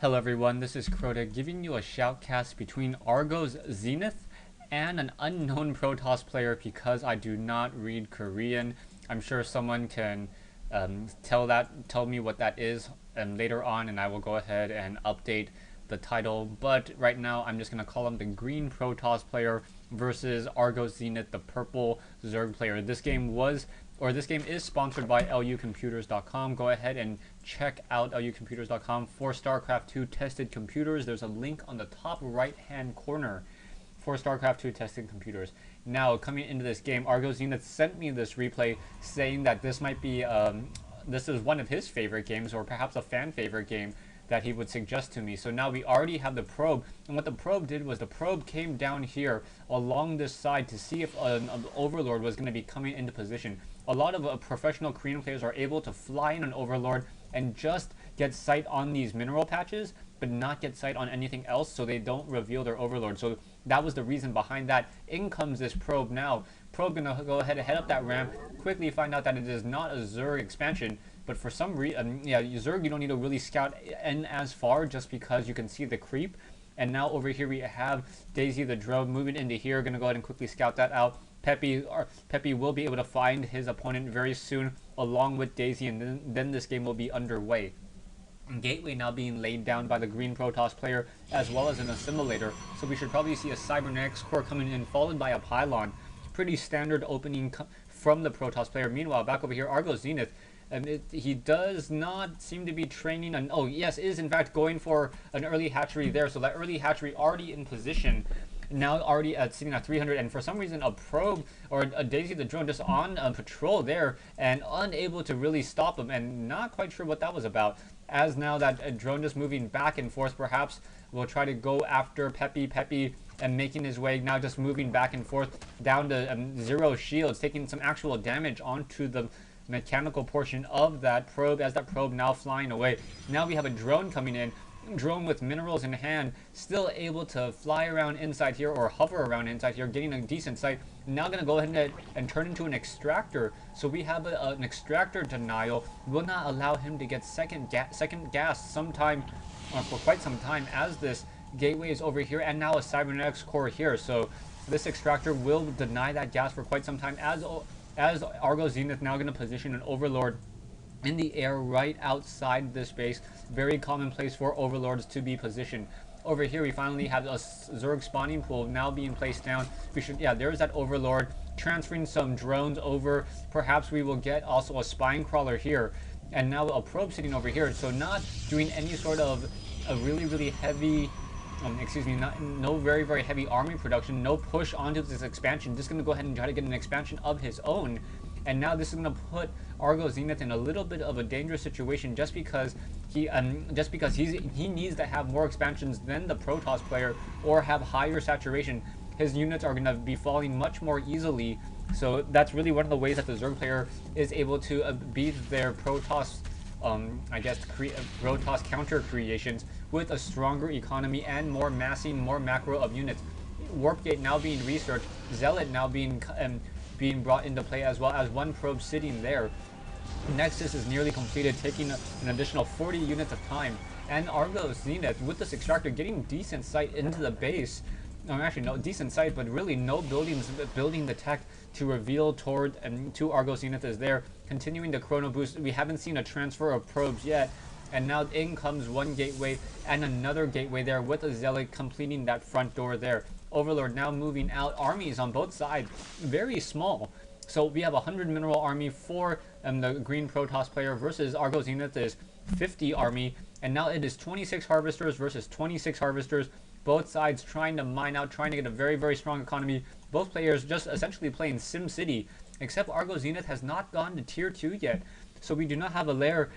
Hello everyone, this is Crota giving you a shoutcast between Argos Zenith and an unknown Protoss player because I do not read Korean. I'm sure someone can tell me what that is later on, and I will go ahead and update the title. But right now I'm just going to call him the green Protoss player versus Argos Zenith, the purple Zerg player. This game is sponsored by lucomputers.com. Go ahead and check out lucomputers.com for StarCraft 2 tested computers. There's a link on the top right hand corner for StarCraft 2 tested computers. Now, coming into this game, Argos Zenith sent me this replay saying that this might be this is one of his favorite games, or perhaps a fan favorite game that he would suggest to me. So now we already have the probe, and what the probe did was the probe came down here along this side to see if an overlord was going to be coming into position. A lot of professional Korean players are able to fly in an overlord and just get sight on these mineral patches, but not get sight on anything else, so they don't reveal their overlord. So that was the reason behind that. In comes this probe now. Probe gonna go ahead and head up that ramp, quickly find out that it is not a Zerg expansion, but for some reason, Zerg, you don't need to really scout in as far just because you can see the creep. And now over here we have Daisy the drone moving into here, gonna go ahead and quickly scout that out. Peppy will be able to find his opponent very soon along with Daisy, and then this game will be underway. Gateway now being laid down by the green Protoss player as well as an assimilator, so we should probably see a cybernetics core coming in followed by a pylon. Pretty standard opening from the Protoss player. Meanwhile, back over here, Argos Zenith, he does not seem to be training an, oh yes, is in fact going for an early hatchery there, so that early hatchery already in position. Now already sitting at 300, and for some reason a probe or a Daisy the drone just on patrol there and unable to really stop him, and not quite sure what that was about, as now that drone just moving back and forth perhaps will try to go after Peppy and making his way, now just moving back and forth down to zero shields, taking some actual damage onto the mechanical portion of that probe, as that probe now flying away. Now we have a drone coming in, drone with minerals in hand, still able to fly around inside here or hover around inside here, getting a decent sight. Now going to go ahead and turn into an extractor. So we have an extractor denial, will not allow him to get second gas sometime for quite some time, as this gateway is over here, and now a cybernetics core here. So this extractor will deny that gas for quite some time, as Argos Zenith now going to position an overlord in the air right outside this base. Very common place for overlords to be positioned. Over here we finally have a Zerg spawning pool now being placed down. There's that overlord transferring some drones over. Perhaps we will get also a spine crawler here, and now a probe sitting over here, so not doing any sort of a really heavy no very heavy army production, no push onto this expansion, just going to go ahead and try to get an expansion of his own. And now this is going to put Argos Zenith in a little bit of a dangerous situation, just because he needs to have more expansions than the Protoss player or have higher saturation. His units are going to be falling much more easily, so that's really one of the ways that the Zerg player is able to beat their Protoss Protoss counter creations with a stronger economy and more massing, more macro of units. Warp Gate now being researched, Zealot now being brought into play, as well as one probe sitting there. Nexus is nearly completed, taking an additional 40 units of time, and Argos Zenith with this extractor getting decent sight into the base. Actually no decent sight, but really no buildings building the tech to reveal toward to Argos Zenith is there. Continuing the chrono boost, we haven't seen a transfer of probes yet, and now in comes one gateway and another gateway there with a Zealot completing that front door there. Overlord now moving out, armies on both sides, very small. So we have a 100 mineral army for the green Protoss player versus Argos Zenith is 50 army, and now it is 26 harvesters versus 26 harvesters. Both sides trying to mine out, trying to get a very strong economy. Both players just essentially playing SimCity, except Argos Zenith has not gone to tier 2 yet. So we do not have a lair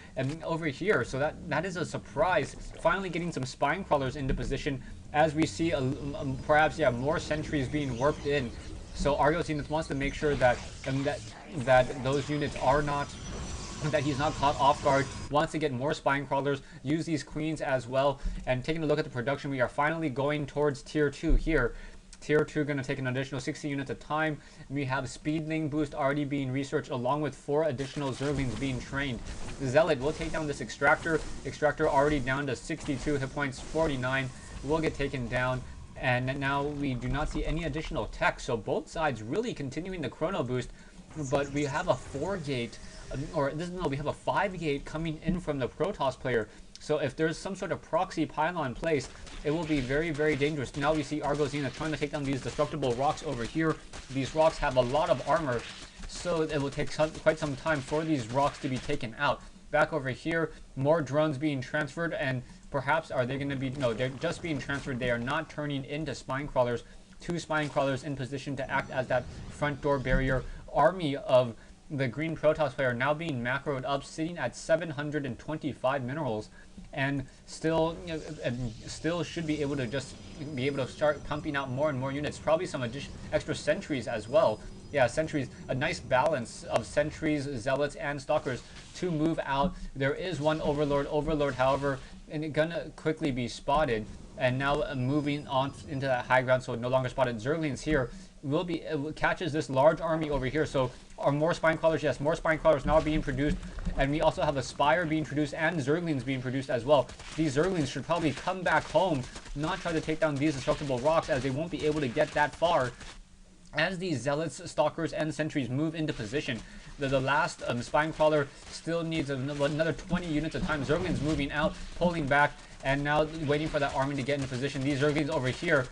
over here, so that is a surprise. Finally getting some spine crawlers into position, as we see perhaps more sentries being warped in. So Argos Zenith wants to make sure that those units are not, that he's not caught off guard, wants to get more spine crawlers, use these queens as well. And taking a look at the production, we are finally going towards tier 2 here. Tier 2 going to take an additional 60 units of time. We have Speedling boost already being researched along with 4 additional Zerglings being trained. The Zealot will take down this Extractor. Extractor already down to 62 hit points, 49 will get taken down. And now we do not see any additional tech, so both sides really continuing the chrono boost. But we have a 4-gate, we have a 5-gate coming in from the Protoss player. So if there's some sort of proxy pylon placed, it will be very, very dangerous. Now we see Argos Zenith trying to take down these destructible rocks over here. These rocks have a lot of armor, so it will take quite some time for these rocks to be taken out. Back over here, more drones being transferred, and perhaps are they going to be, no, they're just being transferred. They are not turning into spine crawlers. 2 spine crawlers in position to act as that front door barrier. Army of the green Protoss player now being macroed up, sitting at 725 minerals, and still should be able to start pumping out more and more units. Probably some extra sentries as well. Yeah, sentries, a nice balance of sentries, zealots, and stalkers to move out. There is one overlord, however, and it's gonna quickly be spotted. And now moving on into that high ground, so no longer spotted. Zerglings here will be catches this large army over here. So are more spine crawlers? Yes, more spine crawlers now being produced, and we also have a spire being produced and Zerglings being produced as well. These Zerglings should probably come back home, not try to take down these destructible rocks, as they won't be able to get that far. As these zealots, stalkers, and sentries move into position, the last spine crawler still needs another 20 units of time. Zerglings moving out, pulling back, and now waiting for that army to get into position. These Zerglings over here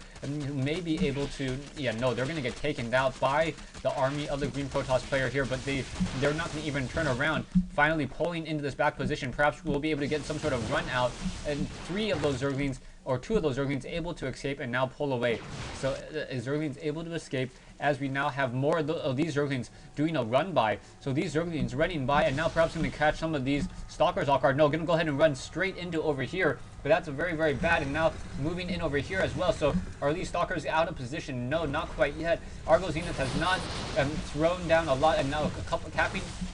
may be able to, yeah, no, they're going to get taken out by the army of the green Protoss player here, but they're not going to even turn around. Finally pulling into this back position, perhaps we'll be able to get some sort of run out, and 3 of those Zerglings, or 2 of those Zerglings able to escape and now pull away. So Zerglings able to escape, as we now have more of these Zerglings doing a run by. So these Zerglings running by, and now perhaps going to catch some of these Stalkers off guard. No, going to go ahead and run straight into over here, but that's very, very bad. And now moving in over here as well. So are these Stalkers out of position? No, not quite yet. Argos Zenith has not thrown down a lot, and now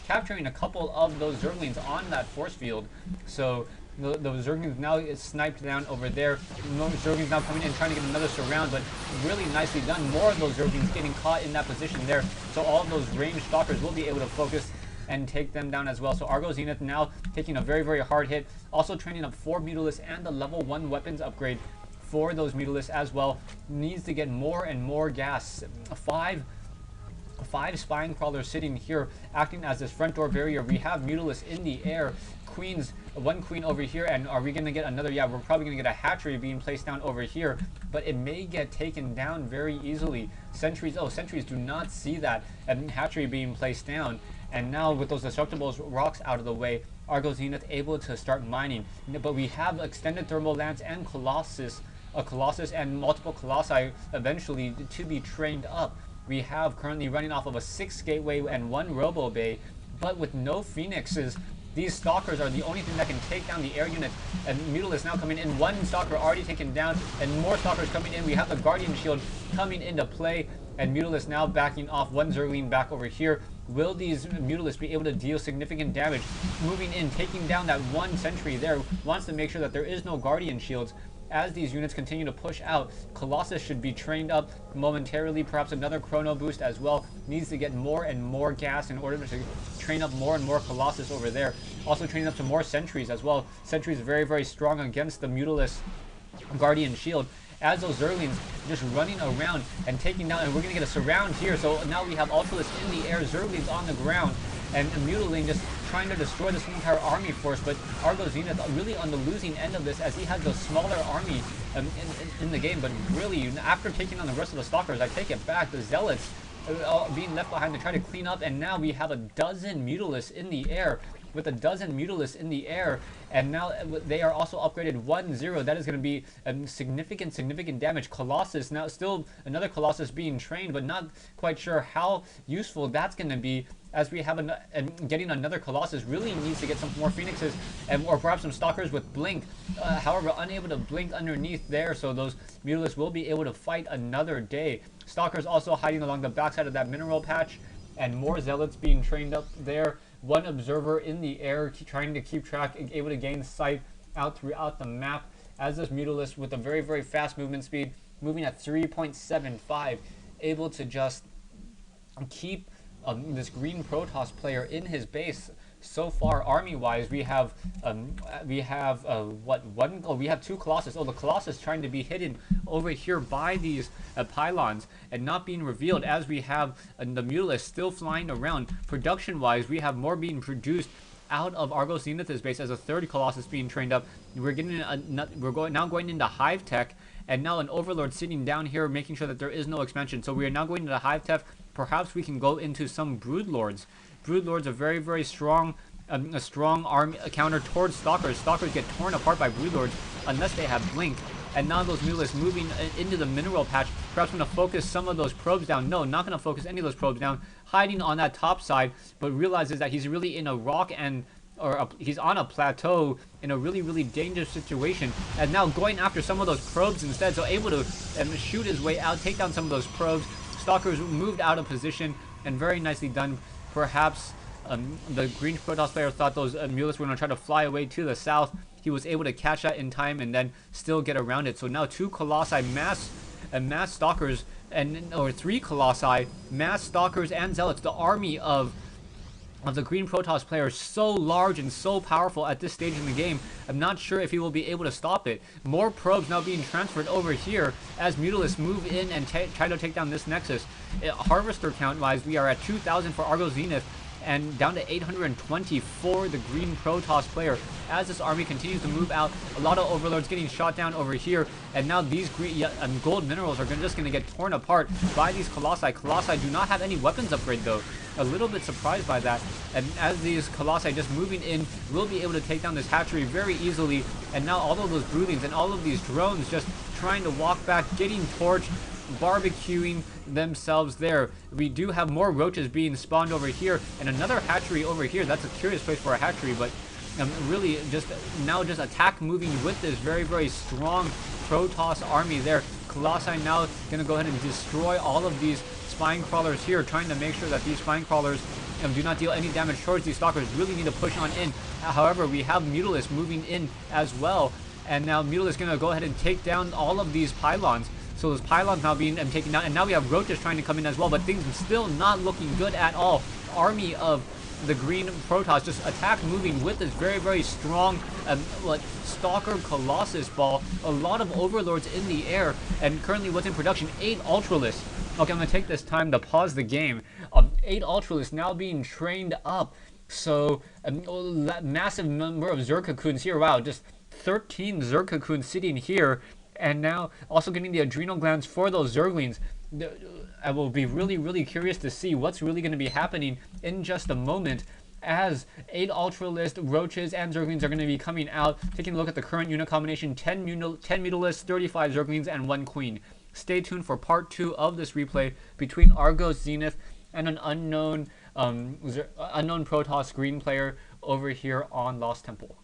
capturing a couple of those Zerglings on that force field. So those Zerglings now is sniped down over there. Zerglings now coming in trying to get another surround, but really nicely done. More of those Zerglings getting caught in that position there. So all of those ranged stalkers will be able to focus and take them down as well. So Argos Zenith now taking a very, very hard hit. Also training up 4 Mutalisks and the level 1 weapons upgrade for those Mutalisks as well. Needs to get more and more gas. 5 spine crawlers sitting here acting as this front door barrier. We have Mutalisks in the air. Queens, 1 queen over here, and are we going to get another? Yeah, we're probably going to get a hatchery being placed down over here, but it may get taken down very easily. Sentries, oh, sentries do not see that hatchery being placed down. And now with those destructible rocks out of the way, Argos Zenith able to start mining. But we have extended thermal lance and Colossus, a Colossus and multiple Colossi eventually to be trained up. We have currently running off of a 6 gateway and 1 robo bay, but with no phoenixes. These stalkers are the only thing that can take down the air units. And Mutalisks now coming in. 1 stalker already taken down, and more stalkers coming in. We have the Guardian Shield coming into play, and Mutalisks now backing off. 1 Zergling back over here. Will these Mutalisks be able to deal significant damage? Moving in, taking down that 1 sentry there. Wants to make sure that there is no Guardian Shields. As these units continue to push out, Colossus should be trained up momentarily. Perhaps another chrono boost as well. Needs to get more and more gas in order to train up more and more Colossus over there. Also training up some more sentries as well. Sentries very, very strong against the Mutalisk Guardian Shield. As those Zerglings just running around and taking down, and we're going to get a surround here. So now we have Ultralisk in the air, Zerglings on the ground, and Mutaling just trying to destroy this entire army force. But Argos Zenith really on the losing end of this, as he has the smaller army in the game. But really, after taking on the rest of the Stalkers, I take it back. The Zealots being left behind to try to clean up, and now we have a dozen Mutalisks in the air. With a dozen Mutalisks in the air, and now they are also upgraded 1-0. That is going to be significant damage. Colossus, now still another Colossus being trained, but not quite sure how useful that's going to be, as we have getting another Colossus really needs to get some more Phoenixes, or perhaps some Stalkers with Blink. However, unable to blink underneath there, so those Mutalisks will be able to fight another day. Stalkers also hiding along the backside of that mineral patch, and more Zealots being trained up there. 1 observer in the air trying to keep track, able to gain sight out throughout the map, as this Mutalisk with a very, very fast movement speed moving at 3.75, able to just keep this green Protoss player in his base. So far, army-wise, we have what one? Oh, we have two Colossus. Oh, the Colossus trying to be hidden over here by these pylons and not being revealed. As we have the Mutalisk still flying around. Production-wise, we have more being produced out of Argos Zenith's base as a third Colossus being trained up. We're getting now going into Hive Tech, and now an Overlord sitting down here making sure that there is no expansion. So we are now going into Hive Tech. Perhaps we can go into some Broodlords. Broodlords are very, very strong, a strong army counter towards Stalkers. Stalkers get torn apart by Broodlords unless they have Blink. And now those Mutalisks moving into the mineral patch. Perhaps going to focus some of those probes down. No, not going to focus any of those probes down. Hiding on that top side, but realizes that he's really in a rock he's on a plateau in a really, really dangerous situation. And now going after some of those probes instead. So able to shoot his way out, take down some of those probes. Stalkers moved out of position, and very nicely done. Perhaps the green Protoss player thought those Mutalisks were going to try to fly away to the south. He was able to catch that in time and then still get around it. So now two Colossi, mass Stalkers, or three Colossi, mass Stalkers and Zealots. The army of the green Protoss player is so large and so powerful at this stage in the game. I'm not sure if he will be able to stop it. More probes now being transferred over here as Mutalisks move in and try to take down this Nexus. Harvester count-wise, we are at 2,000 for Argos Zenith, and down to 820 for the green Protoss player. As this army continues to move out, a lot of Overlords getting shot down over here, and now these green gold minerals are just going to get torn apart by these Colossi. Colossi do not have any weapons upgrade though. A little bit surprised by that, and as these Colossi just moving in, will be able to take down this hatchery very easily, and now all of those Broodlings and all of these drones just trying to walk back, getting torched, barbecuing themselves there. We do have more roaches being spawned over here, and another hatchery over here. That's a curious place for a hatchery, but really just attack moving with this very, very strong Protoss army there. Colossi now going to go ahead and destroy all of these spine crawlers here, trying to make sure that these spine crawlers do not deal any damage towards these Stalkers. Really need to push on in. However, we have Mutalisks moving in as well, and now Mutalisks going to go ahead and take down all of these pylons. So those pylons now being taken down, and now we have roaches trying to come in as well, but things still not looking good at all. Army of the green Protoss just attack moving with this very, very strong Stalker Colossus ball. A lot of Overlords in the air, and currently what's in production, 8 Ultralisks. Okay, I'm going to take this time to pause the game. 8 Ultralisks now being trained up. So that massive number of Zerg-cocoons here. Wow, just 13 Zerg-cocoons sitting here. And now also getting the adrenal glands for those Zerglings. I will be really, really curious to see what's really going to be happening in just a moment, as 8 Ultralisks, Roaches, and Zerglings are going to be coming out. Taking a look at the current unit combination, 10 Mutalisks, 35 Zerglings, and 1 Queen. Stay tuned for part 2 of this replay between Argos Zenith and an unknown Protoss green player over here on Lost Temple.